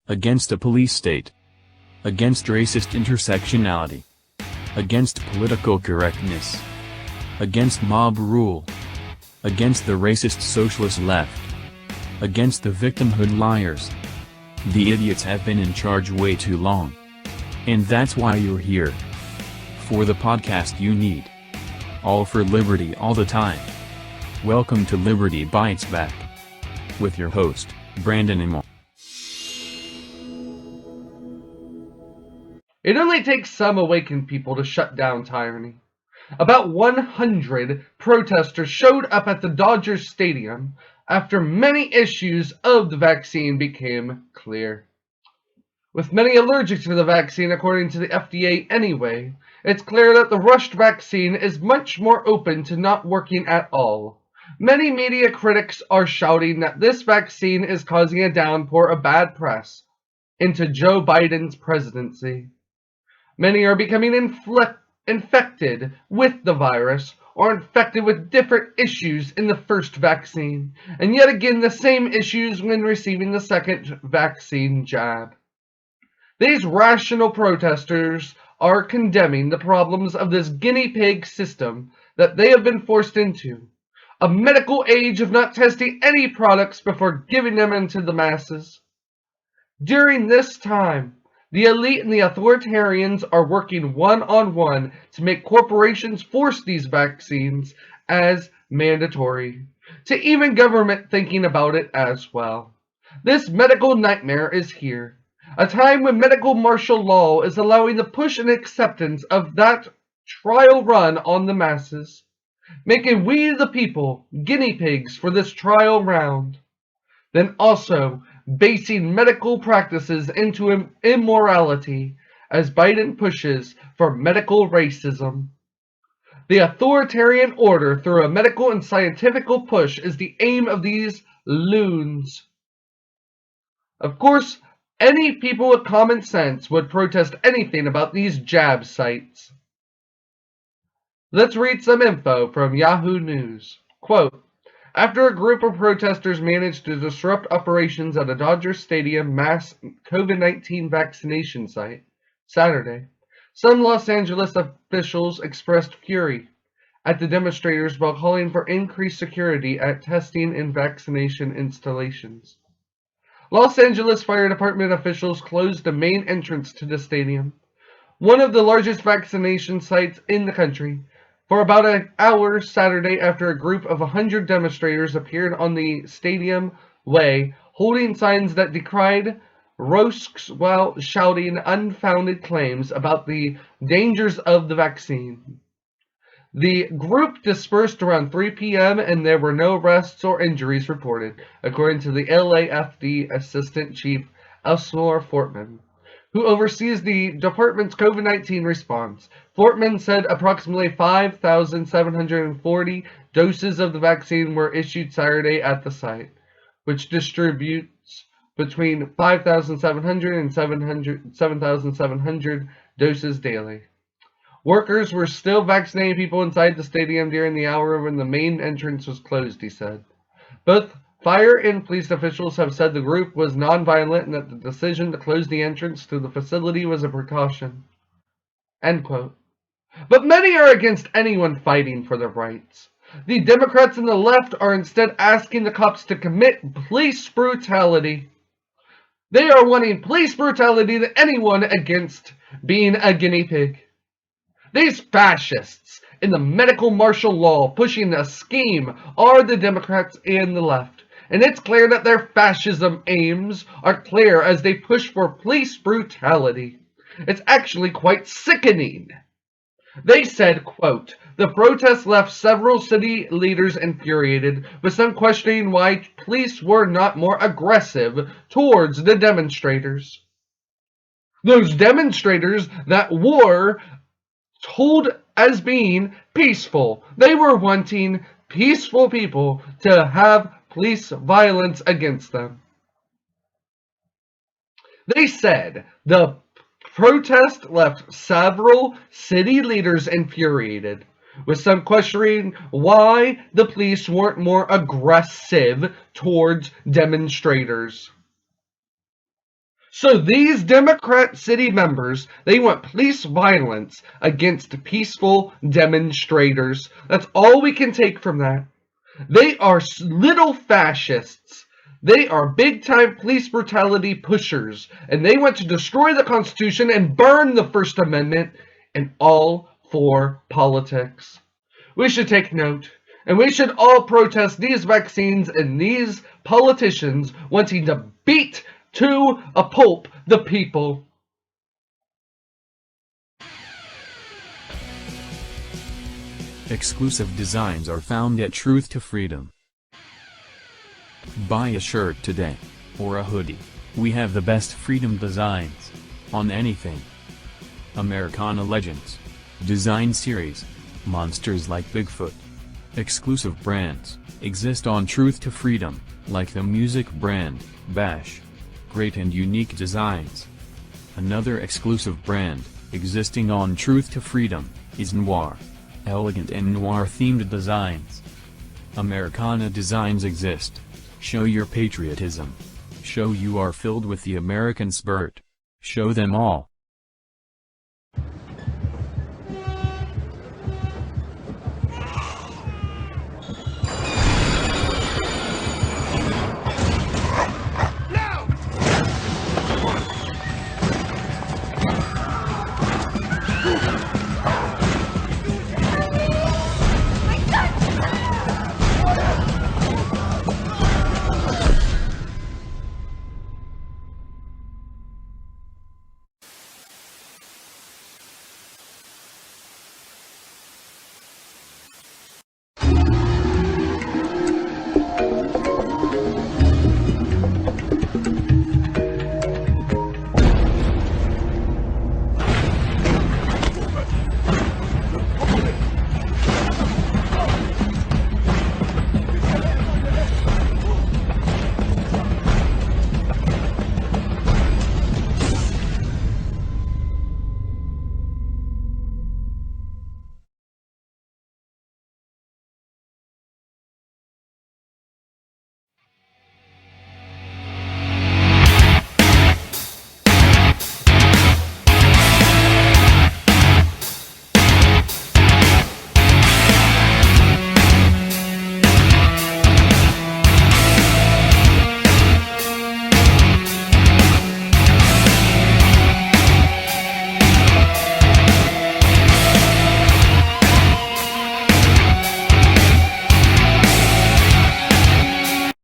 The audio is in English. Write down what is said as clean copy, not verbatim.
against a police state, against racist intersectionality, against political correctness, against mob rule, against the racist socialist left, against the victimhood liars. The idiots have been in charge way too long. And that's why you're here. For the podcast you need. All for liberty all the time. Welcome to Liberty Bites Back. With your host, Brandon Imo. It only takes some awakened people to shut down tyranny. About 100 protesters showed up at the Dodgers Stadium after many issues of the vaccine became clear. With many allergic to the vaccine according to the FDA anyway, it's clear that the rushed vaccine is much more open to not working at all. Many media critics are shouting that this vaccine is causing a downpour of bad press into Joe Biden's presidency. Many are becoming infected with the virus or infected with different issues in the first vaccine, and yet again the same issues when receiving the second vaccine jab. These rational protesters are condemning the problems of this guinea pig system that they have been forced into, a medical age of not testing any products before giving them into the masses. During this time, the elite and the authoritarians are working one-on-one to make corporations force these vaccines as mandatory, to even government thinking about it as well. This medical nightmare is here, a time when medical martial law is allowing the push and acceptance of that trial run on the masses, making we the people guinea pigs for this trial round. Then also basing medical practices into immorality as Biden pushes for medical racism. The authoritarian order through a medical and scientific push is the aim of these loons. Of course, any people with common sense would protest anything about these jab sites. Let's read some info from Yahoo News. Quote, after a group of protesters managed to disrupt operations at a Dodgers Stadium mass COVID-19 vaccination site Saturday, some Los Angeles officials expressed fury at the demonstrators while calling for increased security at testing and vaccination installations. Los Angeles Fire Department officials closed the main entrance to the stadium, one of the largest vaccination sites in the country, for about an hour Saturday after a group of 100 demonstrators appeared on the stadium way holding signs that decried Rosks while shouting unfounded claims about the dangers of the vaccine. The group dispersed around 3 p.m. and there were no arrests or injuries reported, according to the LAFD Assistant Chief Elmore Fortman, who oversees the department's COVID-19 response. Fortman said approximately 5,740 doses of the vaccine were issued Saturday at the site, which distributes between 5,700 and 7,700 doses daily. Workers were still vaccinating people inside the stadium during the hour when the main entrance was closed, he said. Both fire and police officials have said the group was non-violent and that the decision to close the entrance to the facility was a precaution. End quote. But many are against anyone fighting for their rights. The Democrats and the left are instead asking the cops to commit police brutality. They are wanting police brutality to anyone against being a guinea pig. These fascists in the medical martial law pushing a scheme are the Democrats and the left. And it's clear that their fascism aims are clear as they push for police brutality. It's actually quite sickening. They said, quote, the protests left several city leaders infuriated, with some questioning why police were not more aggressive towards the demonstrators. Those demonstrators that were told as being peaceful. They were wanting peaceful people to have police violence against them. They said the protest left several city leaders infuriated, with some questioning why the police weren't more aggressive towards demonstrators. So these Democrat city members, they want police violence against peaceful demonstrators. That's all we can take from that. They are little fascists. They are big-time police brutality pushers, and they want to destroy the Constitution and burn the First Amendment, and all for politics. We should take note, and we should all protest these vaccines and these politicians wanting to beat to a pulp the people. Exclusive designs are found at Truth to Freedom. Buy a shirt today, or a hoodie. We have the best freedom designs on anything. Americana Legends Design Series, monsters like Bigfoot. Exclusive brands exist on Truth to Freedom, like the music brand, Bash. Great and unique designs. Another exclusive brand, existing on Truth to Freedom, is Noir. Elegant and noir-themed designs. Americana designs exist. Show your patriotism. Show you are filled with the American spirit. Show them all.